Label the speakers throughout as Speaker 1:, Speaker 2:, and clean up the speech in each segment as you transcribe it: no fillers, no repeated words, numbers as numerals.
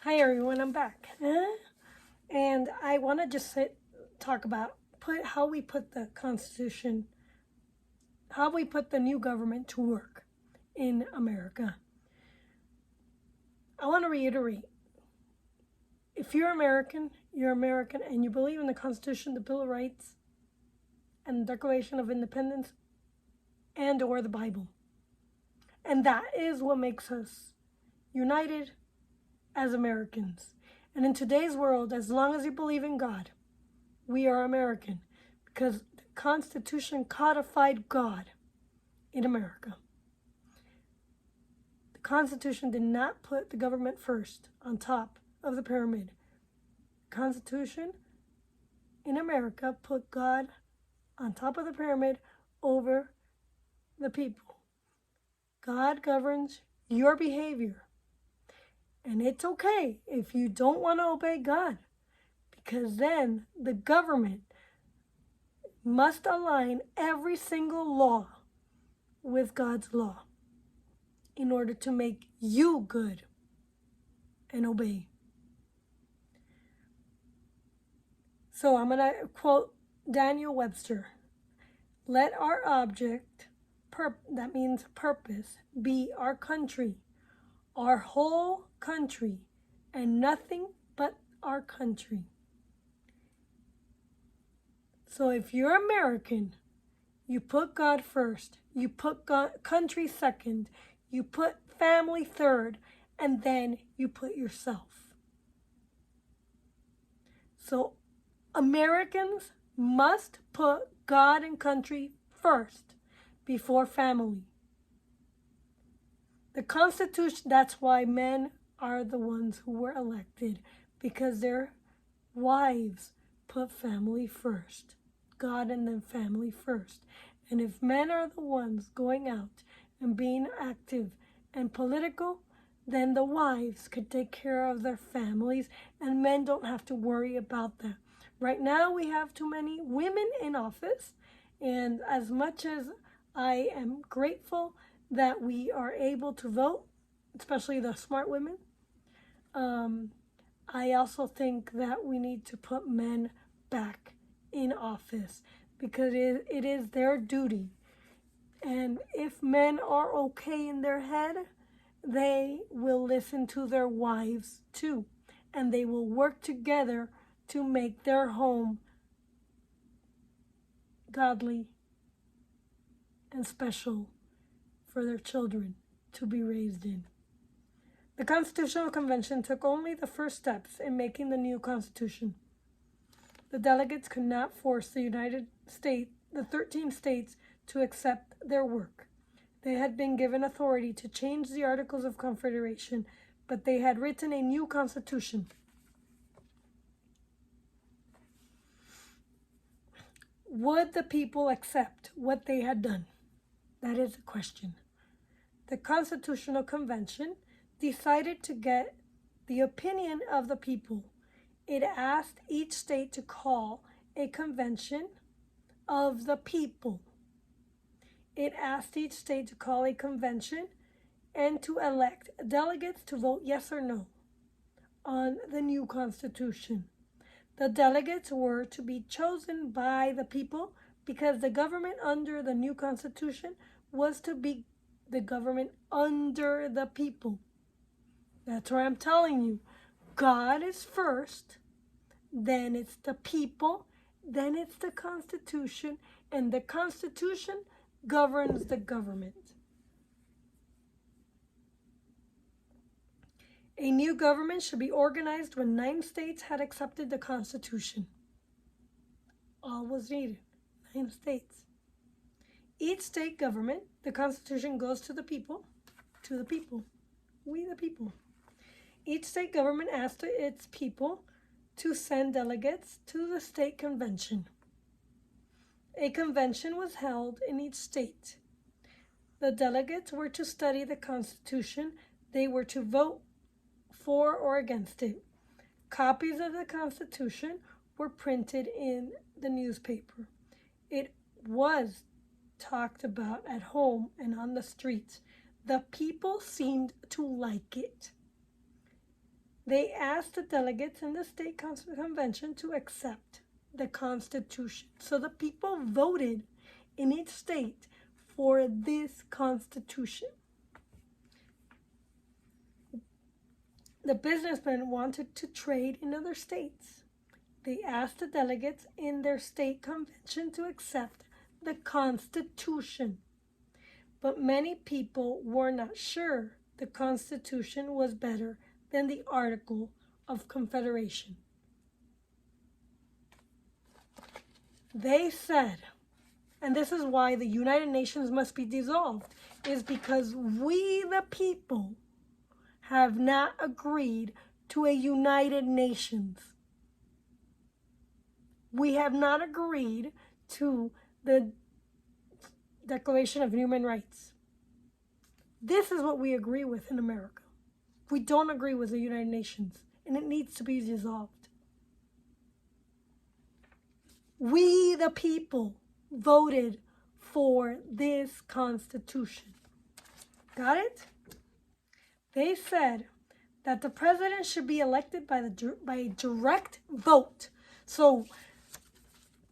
Speaker 1: Hi everyone, I'm back. And I want to just talk about how we put the Constitution, how we put the new government to work in America. I want to reiterate, if you're American, and you believe in the Constitution, the Bill of Rights, and the Declaration of Independence, and or the Bible. And that is what makes us united as Americans. And in today's world, as long as you believe in God, we are American, because the Constitution codified God in America. The Constitution did not put the government first on top of the pyramid. The Constitution in America put God on top of the pyramid over the people. God governs your behavior. And it's okay if you don't want to obey God, because then the government must align every single law with God's law in order to make you good and obey. So I'm going to quote Daniel Webster. Let our object, that means purpose, be our country, our whole country, and nothing but our country. So if you're American, you put God first, you put country second, you put family third, and then you put yourself. So Americans must put God and country first before family. The Constitution, that's why men are the ones who were elected, because their wives put family first. God and then family first. And if men are the ones going out and being active and political, then the wives could take care of their families and men don't have to worry about that. Right now we have too many women in office, and as much as I am grateful that we are able to vote, especially the smart women, I also think that we need to put men back in office, because it is their duty. And if men are okay in their head, they will listen to their wives too, and they will work together to make their home godly and special for their children to be raised in. The Constitutional Convention took only the first steps in making the new Constitution. The delegates could not force the 13 states, to accept their work. They had been given authority to change the Articles of Confederation, but they had written a new Constitution. Would the people accept what they had done? That is the question. The Constitutional Convention decided to get the opinion of the people. It asked each state to call a convention of the people. It asked each state to call a convention and to elect delegates to vote yes or no on the new Constitution. The delegates were to be chosen by the people, because the government under the new Constitution was to be the government under the people. That's why I'm telling you, God is first, then it's the people, then it's the Constitution, and the Constitution governs the government. A new government should be organized when 9 states had accepted the Constitution. All was needed, 9 states. Each state government, the Constitution goes to the people, we the people. Each state government asked its people to send delegates to the state convention. A convention was held in each state. The delegates were to study the Constitution. They were to vote for or against it. Copies of the Constitution were printed in the newspaper. It was talked about at home and on the streets. The people seemed to like it. They asked the delegates in the state convention to accept the Constitution. So the people voted in each state for this Constitution. The businessmen wanted to trade in other states. They asked the delegates in their state convention to accept the Constitution. But many people were not sure the Constitution was better than the Article of Confederation. They said, and this is why the United Nations must be dissolved, is because we, the people, have not agreed to a United Nations. We have not agreed to the Declaration of Human Rights. This is what we agree with in America. We don't agree with the United Nations, and it needs to be dissolved. We, the people, voted for this Constitution. Got it? They said that the president should be elected by a direct vote. So,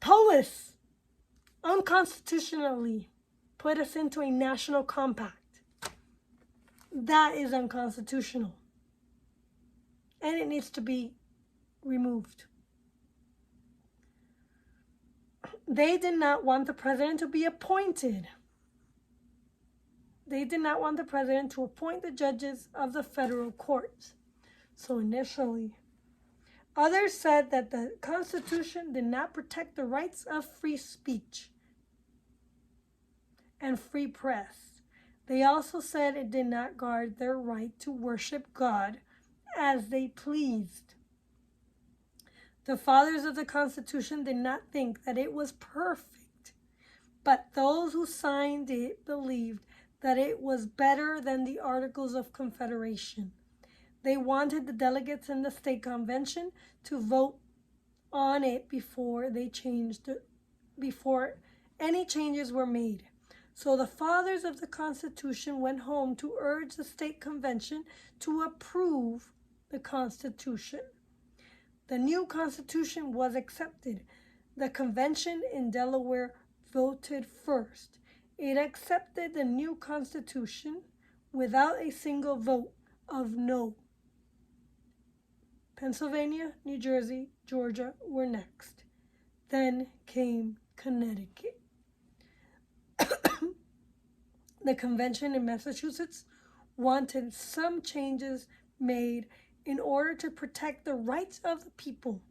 Speaker 1: Polis unconstitutionally put us into a national compact. That is unconstitutional. And it needs to be removed. They did not want the president to be appointed. They did not want the president to appoint the judges of the federal courts. So initially, others said that the Constitution did not protect the rights of free speech and free press. They also said it did not guard their right to worship God as they pleased. The fathers of the Constitution did not think that it was perfect, but those who signed it believed that it was better than the Articles of Confederation. They wanted the delegates in the state convention to vote on it before any changes were made. So the fathers of the Constitution went home to urge the state convention to approve the Constitution. The new Constitution was accepted. The convention in Delaware voted first. It accepted the new Constitution without a single vote of no. Pennsylvania, New Jersey, Georgia were next. Then came Connecticut. The convention in Massachusetts wanted some changes made in order to protect the rights of the people.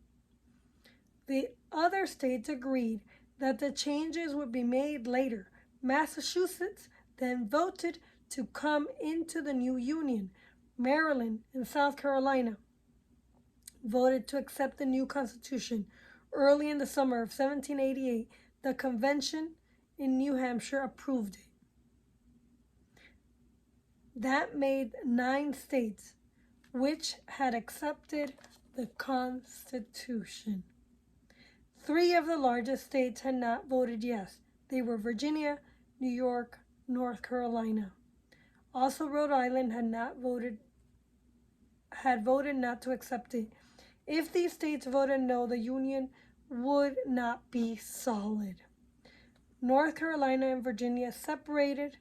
Speaker 1: The other states agreed that the changes would be made later. Massachusetts then voted to come into the new union. Maryland and South Carolina voted to accept the new Constitution. Early in the summer of 1788, the convention in New Hampshire approved it. That made 9 states which had accepted the Constitution. 3 of the largest states had not voted yes. They were Virginia, New York, North Carolina. Also, Rhode Island had voted not to accept it. If these states voted no, the Union would not be solid. North Carolina and Virginia separated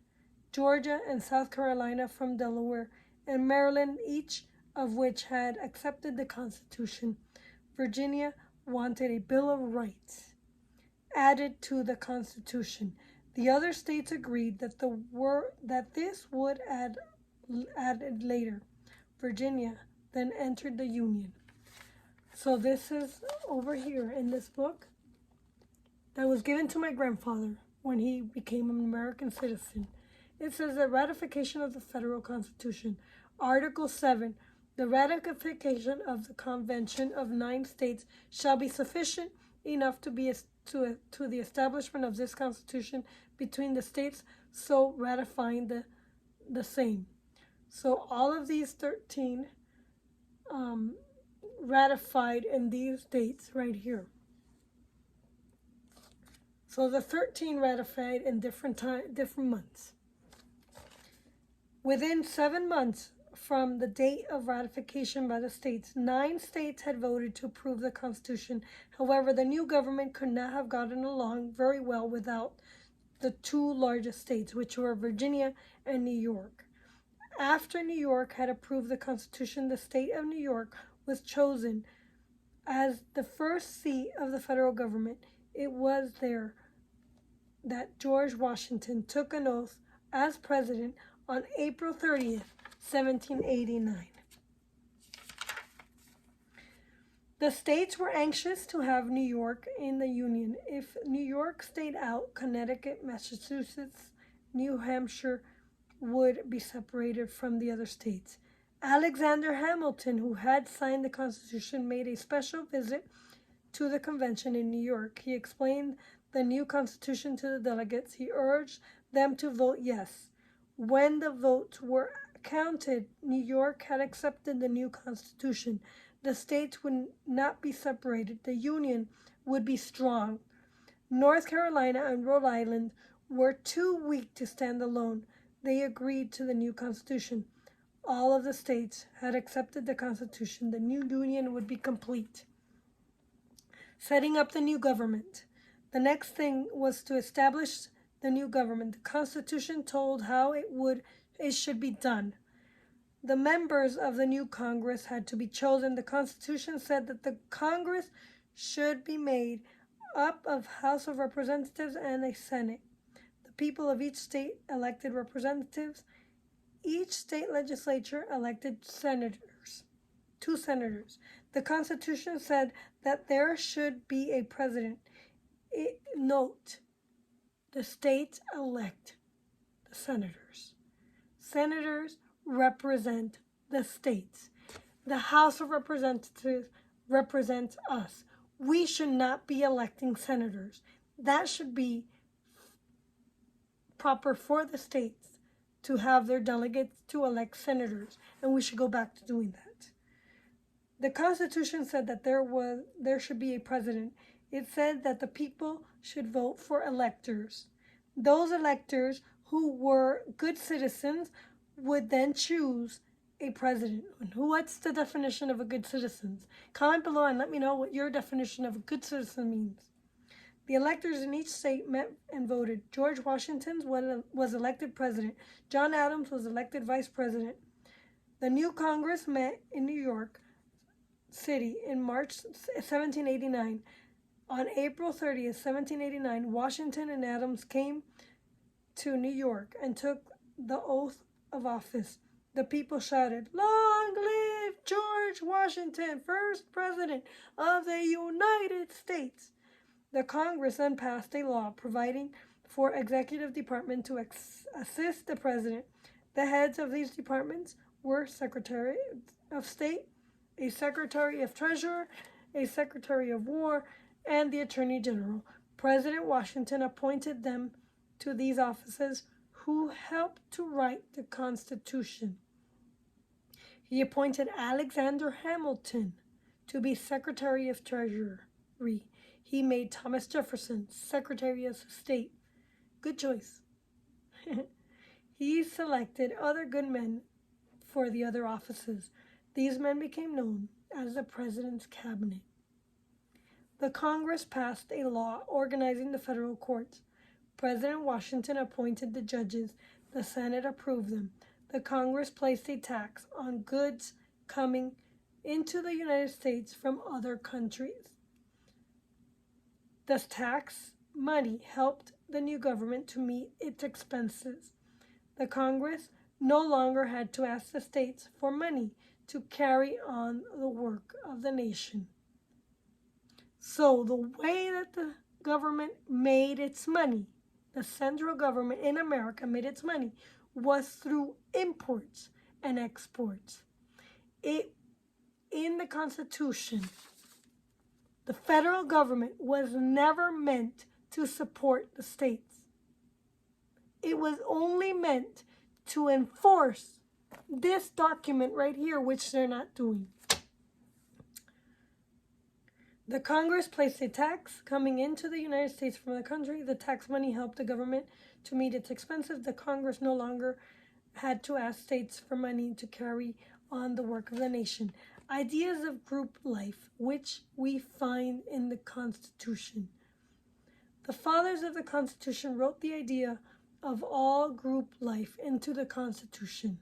Speaker 1: Georgia and South Carolina from Delaware and Maryland, each of which had accepted the Constitution. Virginia wanted a Bill of Rights added to the Constitution. The other states agreed that this would added later. Virginia then entered the Union. So this is over here in this book that was given to my grandfather when he became an American citizen. It says the ratification of the federal Constitution. Article 7. The ratification of the Convention of 9 states shall be sufficient enough to the establishment of this Constitution between the states, so ratifying the same. So all of these 13 ratified in these dates right here. So the 13 ratified in different months. Within 7 months from the date of ratification by the states. 9 states had voted to approve the Constitution. However, the new government could not have gotten along very well without the 2 largest states, which were Virginia and New York. After New York had approved the Constitution, the state of New York was chosen as the first seat of the federal government. It was there that George Washington took an oath as president on April 30th, 1789. The states were anxious to have New York in the Union. If New York stayed out, Connecticut, Massachusetts, New Hampshire would be separated from the other states. Alexander Hamilton, who had signed the Constitution, made a special visit to the convention in New York. He explained the new Constitution to the delegates. He urged them to vote yes. When the votes were counted, New York had accepted the new Constitution. The states would not be separated. The Union would be strong. North Carolina and Rhode Island were too weak to stand alone. They agreed to the new Constitution. All of the states had accepted the Constitution. The new Union would be complete. Setting up the new government. The next thing was to establish the new government. The Constitution told how it should be done. The members of the new Congress had to be chosen. The Constitution said that the Congress should be made up of House of Representatives and a Senate. The people of each state elected representatives. Each state legislature elected senators, 2 senators. The Constitution said that there should be a president. Note, the states elect the senators. Senators represent the states. The House of Representatives represents us. We should not be electing senators. That should be proper for the states to have their delegates to elect senators, and we should go back to doing that. The Constitution said that there should be a president. It said that the people should vote for electors. Those electors who were good citizens would then choose a president. And what's the definition of a good citizen? Comment below and let me know what your definition of a good citizen means. The electors in each state met and voted. George Washington was elected president. John Adams was elected vice president. The new Congress met in New York City in March 1789. On April 30th, 1789, Washington and Adams came to New York and took the oath of office. The people shouted, "Long live George Washington, first president of the United States." The Congress then passed a law providing for executive department to assist the president. The heads of these departments were Secretary of State, a Secretary of Treasury, a Secretary of War, and the Attorney General. President Washington appointed them to these offices, who helped to write the Constitution. He appointed Alexander Hamilton to be Secretary of Treasury. He made Thomas Jefferson Secretary of State. Good choice. He selected other good men for the other offices. These men became known as the President's Cabinet. The Congress passed a law organizing the federal courts. President Washington appointed the judges. The Senate approved them. The Congress placed a tax on goods coming into the United States from other countries. The tax money helped the new government to meet its expenses. The Congress no longer had to ask the states for money to carry on the work of the nation. So the way that the government made its money, the central government in America made its money, was through imports and exports. In the Constitution, the federal government was never meant to support the states. It was only meant to enforce this document right here, which they're not doing. The Congress placed a tax coming into the United States from the country. The tax money helped the government to meet its expenses. The Congress no longer had to ask states for money to carry on the work of the nation. Ideas of group life, which we find in the Constitution. The fathers of the Constitution wrote the idea of all group life into the Constitution.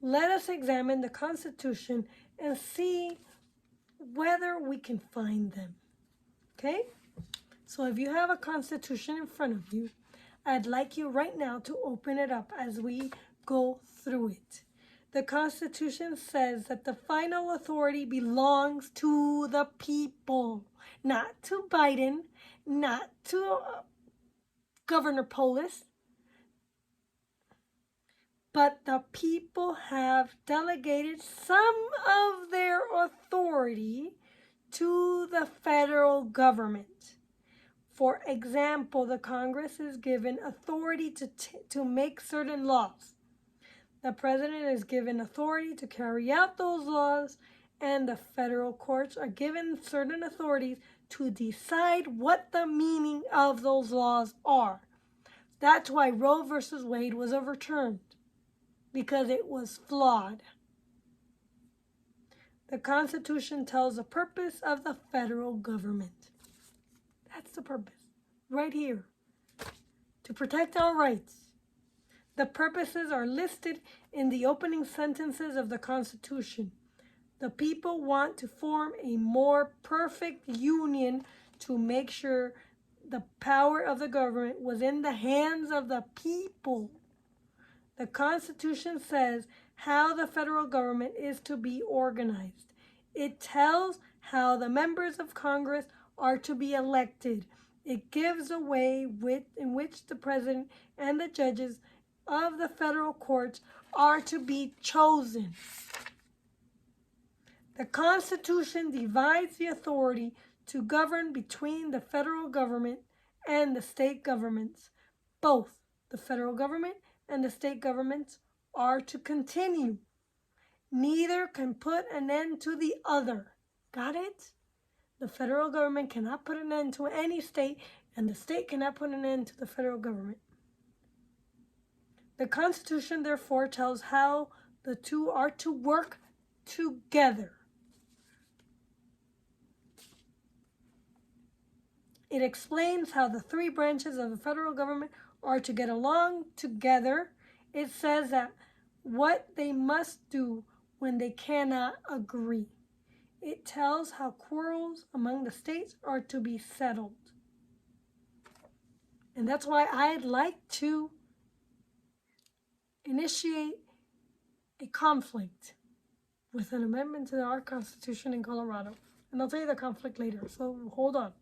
Speaker 1: Let us examine the Constitution and see whether we can find them. Okay? So if you have a Constitution in front of you, I'd like you right now to open it up as we go through it. The Constitution says that the final authority belongs to the people, not to Biden, not to Governor Polis, but the people have delegated some of their authority to the federal government. For example, the Congress is given authority to make certain laws. The president is given authority to carry out those laws, and the federal courts are given certain authorities to decide what the meaning of those laws are. That's why Roe versus Wade was overturned, because it was flawed. The Constitution tells the purpose of the federal government. That's the purpose, right here, to protect our rights. The purposes are listed in the opening sentences of the Constitution. The people want to form a more perfect union to make sure the power of the government was in the hands of the people. The Constitution says how the federal government is to be organized. It tells how the members of Congress are to be elected. It gives a way in which the president and the judges of the federal courts are to be chosen. The Constitution divides the authority to govern between the federal government and the state governments. Both the federal government and the state governments are to continue. Neither can put an end to the other. Got it? The federal government cannot put an end to any state, and the state cannot put an end to the federal government. The Constitution, therefore, tells how the two are to work together. It explains how the three branches of the federal government are to get along together. It says that what they must do when they cannot agree. It tells how quarrels among the states are to be settled. And that's why I'd like to initiate a conflict with an amendment to our Constitution in Colorado. And I'll tell you the conflict later, so hold on.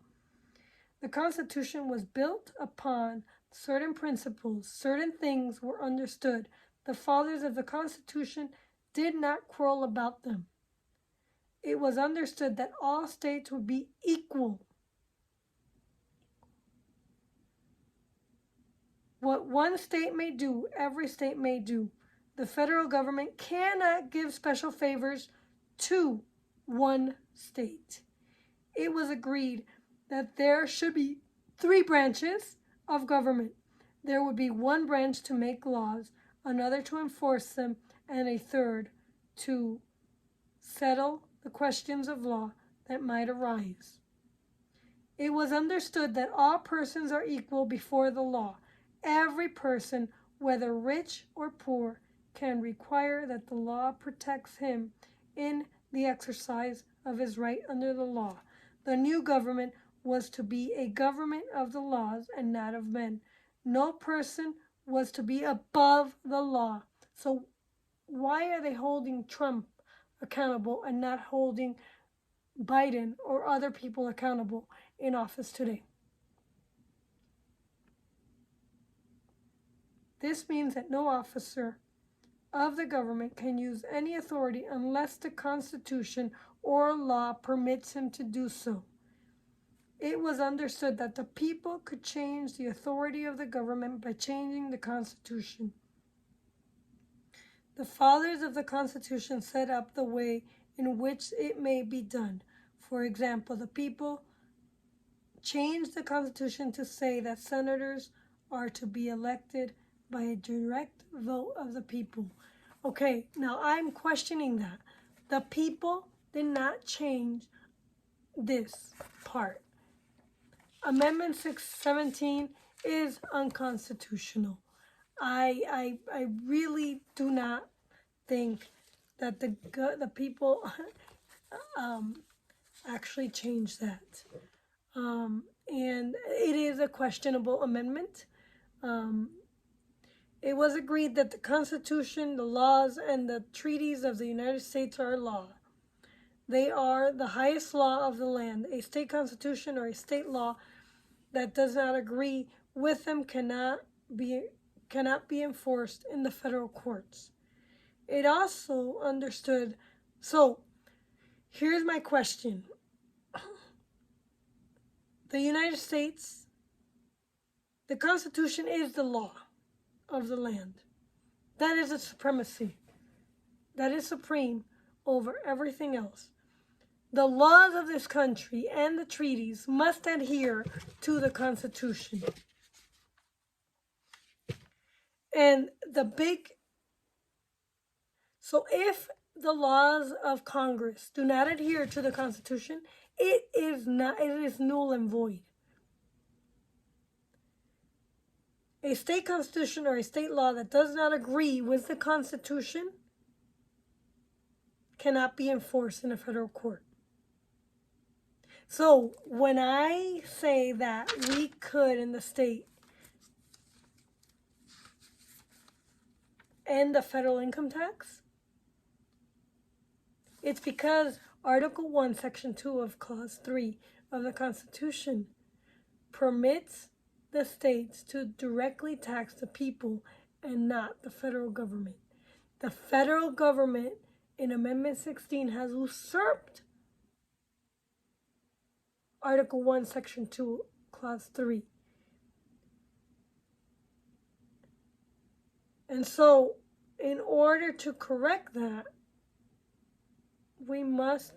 Speaker 1: The Constitution was built upon certain principles. Certain things were understood. The fathers of the Constitution did not quarrel about them. It was understood that all states would be equal. What one state may do, every state may do. The federal government cannot give special favors to one state. It was agreed that there should be 3 branches of government. There would be one branch to make laws, another to enforce them, and a third to settle the questions of law that might arise. It was understood that all persons are equal before the law. Every person, whether rich or poor, can require that the law protects him in the exercise of his right under the law. The new government was to be a government of the laws and not of men. No person was to be above the law. So why are they holding Trump accountable and not holding Biden or other people accountable in office today? This means that no officer of the government can use any authority unless the Constitution or law permits him to do so. It was understood that the people could change the authority of the government by changing the Constitution. The fathers of the Constitution set up the way in which it may be done. For example, the people changed the Constitution to say that senators are to be elected by a direct vote of the people. Okay, now I'm questioning that. The people did not change this part. Amendment 617 is unconstitutional. I really do not think that the people actually changed that. And it is a questionable amendment. It was agreed that the Constitution, the laws, and the treaties of the United States are law. They are the highest law of the land. A state constitution or a state law that does not agree with them cannot be enforced in the federal courts. It also understood. So, here's my question. The United States, the Constitution is the law of the land. That is a supremacy. That is supreme over everything else. The laws of this country and the treaties must adhere to the Constitution. And so if the laws of Congress do not adhere to the Constitution, it is null and void. A state constitution or a state law that does not agree with the Constitution cannot be enforced in a federal court. So when I say that we could in the state end the federal income tax, it's because Article 1, Section 2 of Clause 3 of the Constitution permits the states to directly tax the people and not the federal government. The federal government in Amendment 16 has usurped Article 1, Section 2, Clause 3. And so, in order to correct that, we must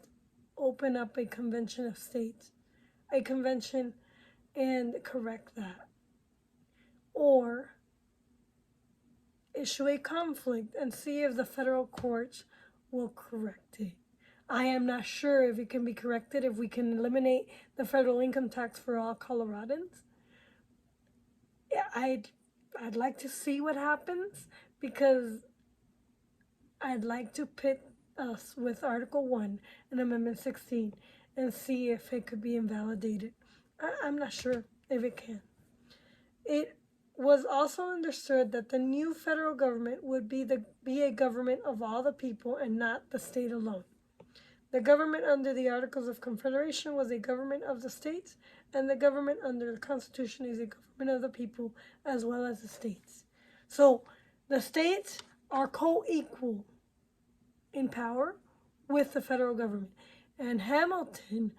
Speaker 1: open up a convention of states, a convention, and correct that. Or issue a conflict and see if the federal courts will correct it. I am not sure if it can be corrected, if we can eliminate the federal income tax for all Coloradans. I'd like to see what happens, because I'd like to pit us with Article 1 and Amendment 16 and see if it could be invalidated. I'm not sure if it can. It was also understood that the new federal government would be a government of all the people and not the state alone. The government under the Articles of Confederation was a government of the states, and the government under the Constitution is a government of the people as well as the states. So the states are co-equal in power with the federal government. And Hamilton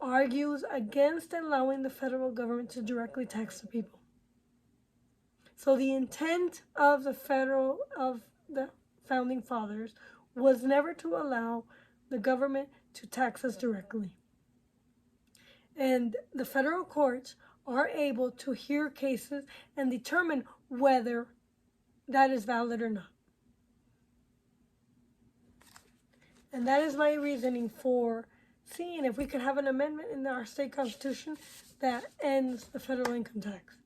Speaker 1: argues against allowing the federal government to directly tax the people. So the intent of the founding fathers was never to allow the government to tax us directly. And the federal courts are able to hear cases and determine whether that is valid or not. And that is my reasoning for seeing if we could have an amendment in our state constitution that ends the federal income tax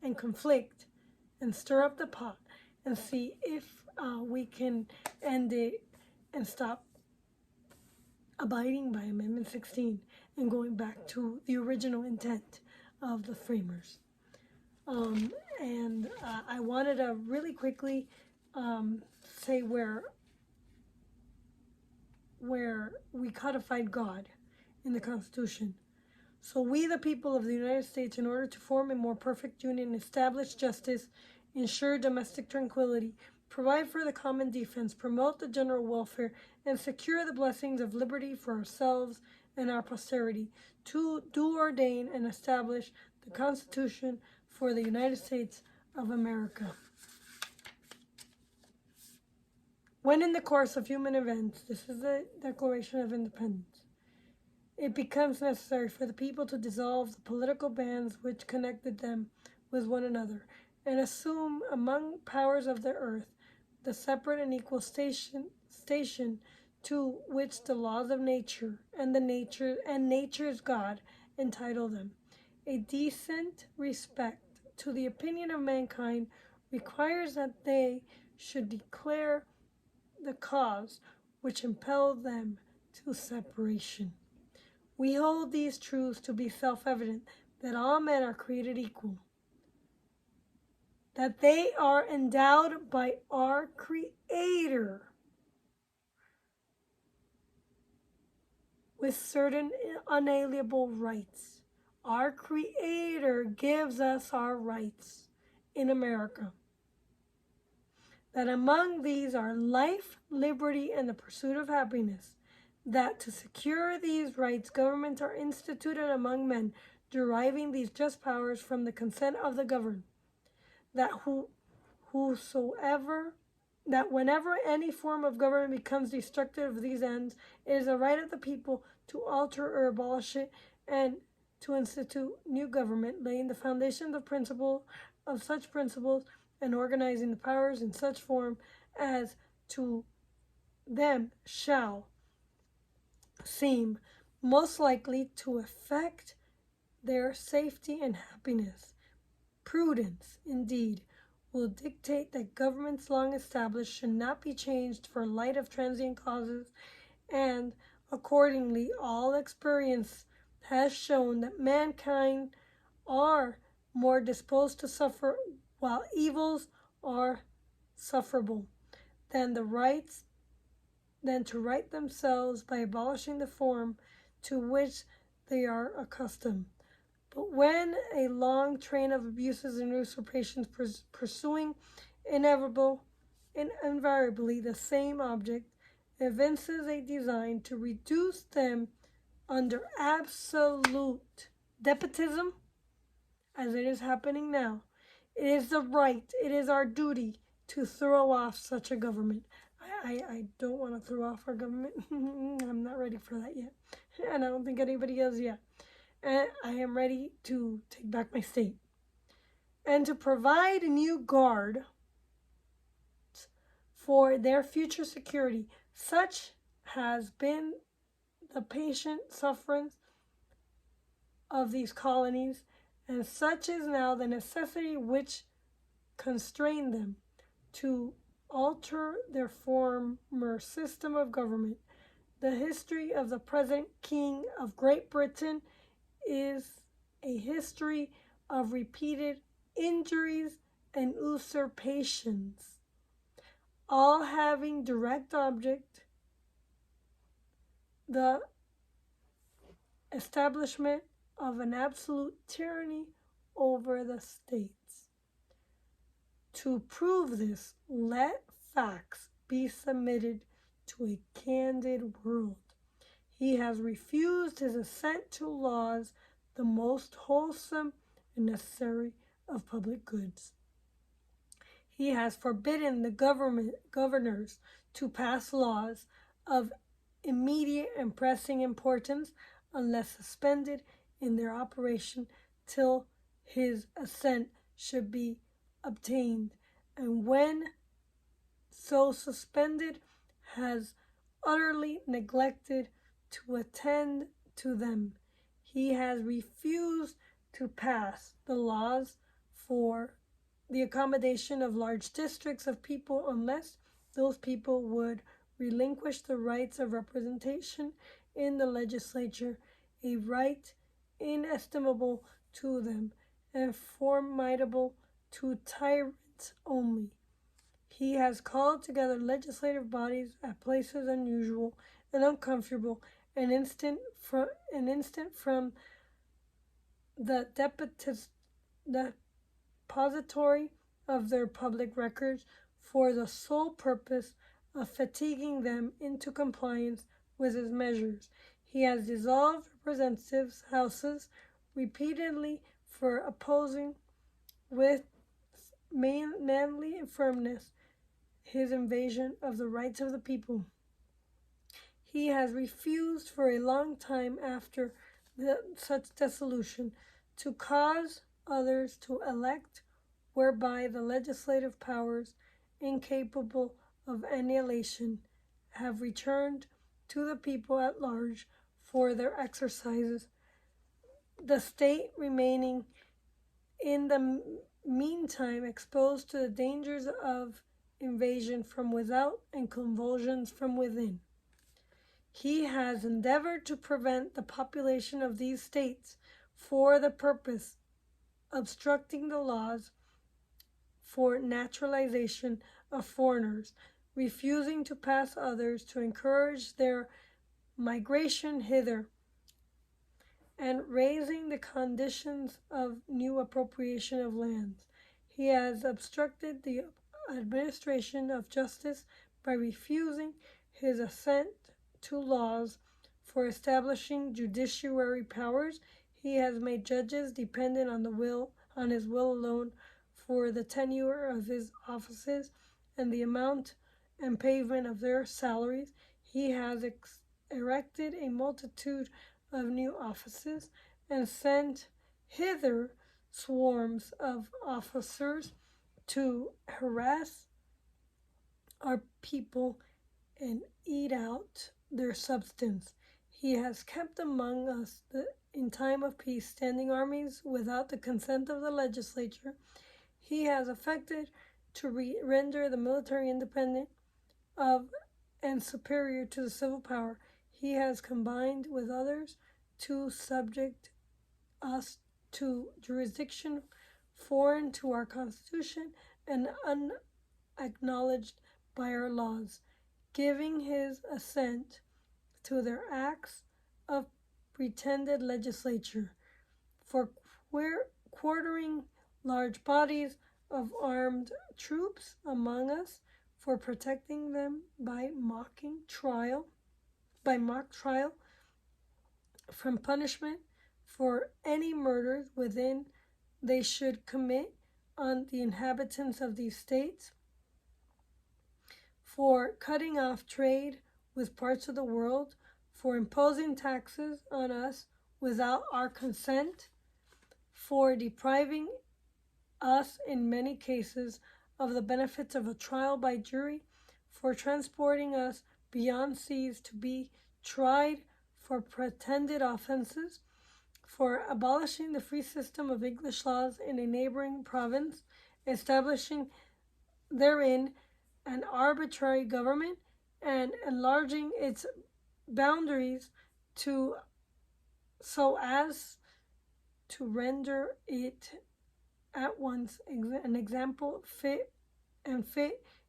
Speaker 1: and conflict and stir up the pot and see if we can end it and stop abiding by Amendment 16 and going back to the original intent of the framers. I wanted to really quickly say where we codified God in the Constitution. So we, the people of the United States, in order to form a more perfect union, establish justice, ensure domestic tranquility, provide for the common defense, promote the general welfare, and secure the blessings of liberty for ourselves and our posterity, to do ordain and establish the Constitution for the United States of America. When in the course of human events, this is the Declaration of Independence, it becomes necessary for the people to dissolve the political bands which connected them with one another, and assume among powers of the earth the separate and equal station to which the laws of nature and nature's God entitle them. A decent respect to the opinion of mankind requires that they should declare the cause which impelled them to separation. We hold these truths to be self-evident, that all men are created equal, that they are endowed by our Creator with certain unalienable rights. Our Creator gives us our rights in America. That among these are life, liberty, and the pursuit of happiness. That to secure these rights, governments are instituted among men, deriving these just powers from the consent of the governed. That whenever any form of government becomes destructive of these ends, it is the right of the people to alter or abolish it, and to institute new government, laying the foundation of such principles, and organizing the powers in such form as to them shall seem most likely to affect their safety and happiness. Prudence, indeed, will dictate that governments long established should not be changed for light of transient causes, and accordingly all experience has shown that mankind are more disposed to suffer while evils are sufferable than to right themselves by abolishing the form to which they are accustomed. But when a long train of abuses and usurpations pursuing invariably the same object evinces a design to reduce them under absolute despotism, as it is happening now, it is our duty to throw off such a government. I don't want to throw off our government. I'm not ready for that yet. And I don't think anybody is yet. And I am ready to take back my state. And to provide a new guard for their future security. Such has been the patient sufferance of these colonies, and such is now the necessity which constrained them to alter their former system of government. The history of the present King of Great Britain is a history of repeated injuries and usurpations, all having direct object the establishment of an absolute tyranny over the states. To prove this, let facts be submitted to a candid world. He has refused his assent to laws, the most wholesome and necessary of public goods. He has forbidden the governors to pass laws of immediate and pressing importance unless suspended in their operation till his assent should be obtained, and when so suspended has utterly neglected to attend to them, he has refused to pass the laws for the accommodation of large districts of people unless those people would relinquish the rights of representation in the legislature, a right inestimable to them and formidable to tyrants only. He has called together legislative bodies at places unusual and uncomfortable, an instant from the depository of their public records for the sole purpose of fatiguing them into compliance with his measures. He has dissolved representatives' houses repeatedly for opposing with manly firmness his invasion of the rights of the people. He has refused for a long time after such dissolution to cause others to elect whereby the legislative powers, incapable of annihilation, have returned to the people at large for their exercises, the state remaining in the meantime exposed to the dangers of invasion from without and convulsions from within. He has endeavored to prevent the population of these states for the purpose obstructing the laws for naturalization of foreigners, refusing to pass others to encourage their migration hither, and raising the conditions of new appropriation of lands. He has obstructed the administration of justice by refusing his assent to laws for establishing judiciary powers. He has made judges dependent on his will alone for the tenure of his offices and the amount and payment of their salaries. He has erected a multitude of new offices and sent hither swarms of officers to harass our people and eat out their substance. He has kept among us in time of peace standing armies without the consent of the legislature. He has affected to render the military independent of and superior to the civil power. He has combined with others to subject us to jurisdiction foreign to our Constitution and unacknowledged by our laws, giving his assent to their acts of pretended legislature, for quartering large bodies of armed troops among us, for protecting them by mock trial from punishment for any murders within they should commit on the inhabitants of these states, for cutting off trade with parts of the world, for imposing taxes on us without our consent, for depriving us in many cases of the benefits of a trial by jury, for transporting us beyond seas to be tried for pretended offenses, for abolishing the free system of English laws in a neighboring province, establishing therein an arbitrary government, and enlarging its boundaries so as to render it at once an example fit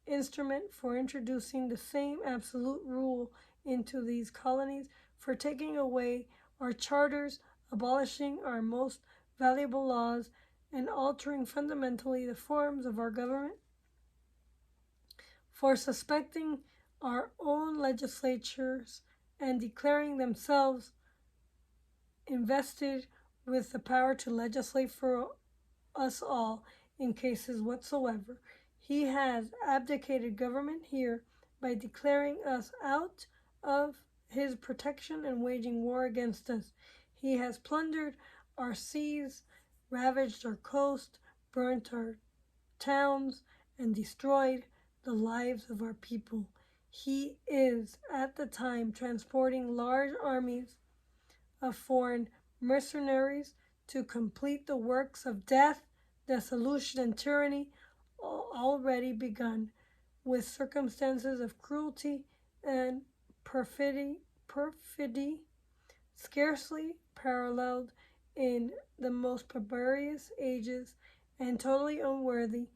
Speaker 1: instrument for introducing the same absolute rule into these colonies, for taking away our charters, abolishing our most valuable laws, and altering fundamentally the forms of our government, for suspecting our own legislatures and declaring themselves invested with the power to legislate for us all in cases whatsoever. He has abdicated government here by declaring us out of his protection and waging war against us. He has plundered our seas, ravaged our coast, burnt our towns, and destroyed the lives of our people. He is, at the time, transporting large armies of foreign mercenaries to complete the works of death, dissolution, and tyranny already begun, with circumstances of cruelty and perfidy scarcely paralleled in the most barbarous ages, and totally unworthy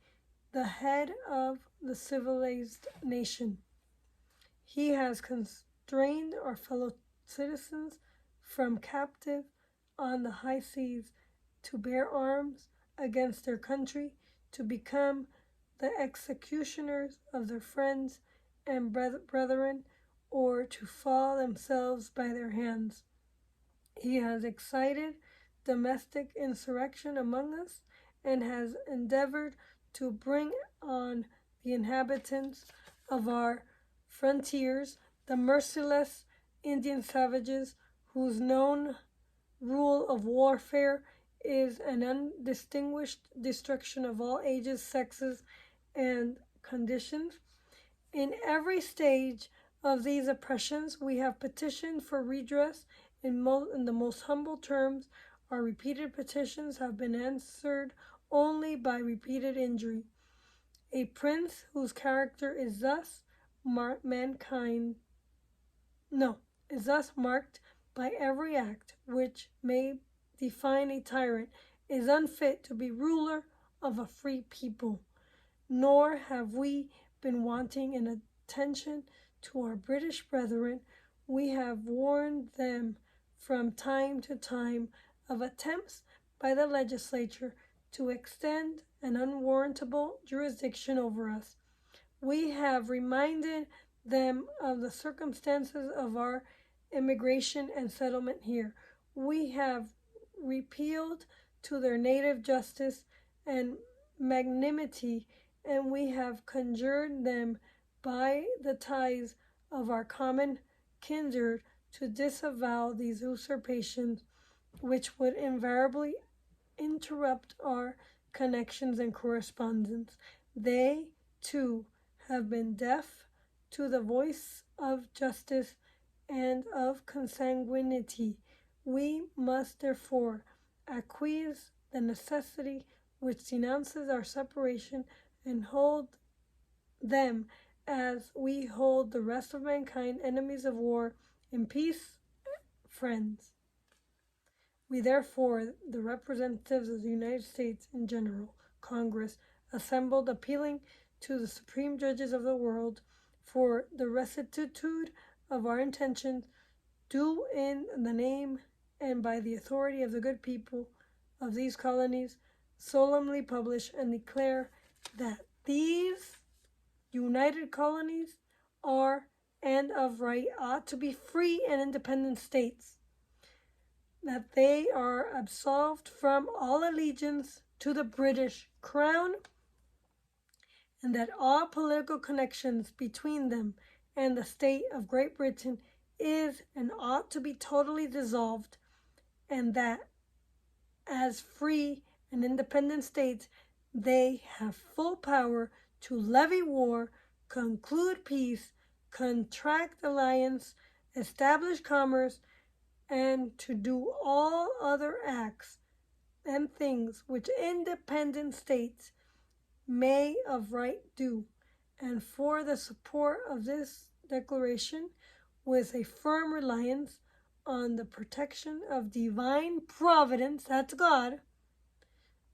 Speaker 1: the head of the civilized nation. He has constrained our fellow citizens from captive on the high seas to bear arms against their country, to become the executioners of their friends and brethren, or to fall themselves by their hands. He has excited domestic insurrection among us, and has endeavored to bring on the inhabitants of our frontiers the merciless Indian savages, whose known rule of warfare is an undistinguished destruction of all ages, sexes, and conditions. In every stage of these oppressions, we have petitioned for redress in the most humble terms. Our repeated petitions have been answered only by repeated injury. A prince whose character is thus marked by every act which may define a tyrant is unfit to be ruler of a free people. Nor have we been wanting in attention to our British brethren. We have warned them from time to time of attempts by the legislature to extend an unwarrantable jurisdiction over us. We have reminded them of the circumstances of our immigration and settlement here. We have appealed to their native justice and magnanimity, and we have conjured them by the ties of our common kindred to disavow these usurpations, which would invariably interrupt our connections and correspondence. They, too, have been deaf to the voice of justice and of consanguinity. We must therefore acquiesce the necessity which denounces our separation and hold them as we hold the rest of mankind enemies of war, in peace, friends. We therefore, the representatives of the United States in general, Congress, assembled appealing to the supreme judges of the world for the rectitude of our intentions, do in the name and by the authority of the good people of these colonies, solemnly publish and declare that these united colonies are and of right ought to be free and independent states, that they are absolved from all allegiance to the British Crown, and that all political connections between them and the state of Great Britain is and ought to be totally dissolved, and that as free and independent states they have full power to levy war, conclude peace, contract alliance, establish commerce, and to do all other acts and things which independent states may of right do. And for the support of this declaration, with a firm reliance on the protection of divine providence, that's God,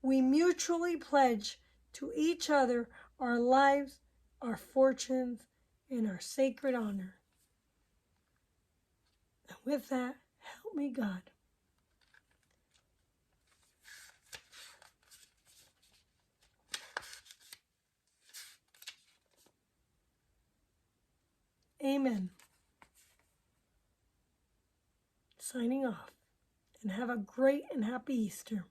Speaker 1: we mutually pledge to each other our lives, our fortunes, and our sacred honor. And with that, help me God. Amen. Signing off, and have a great and happy Easter.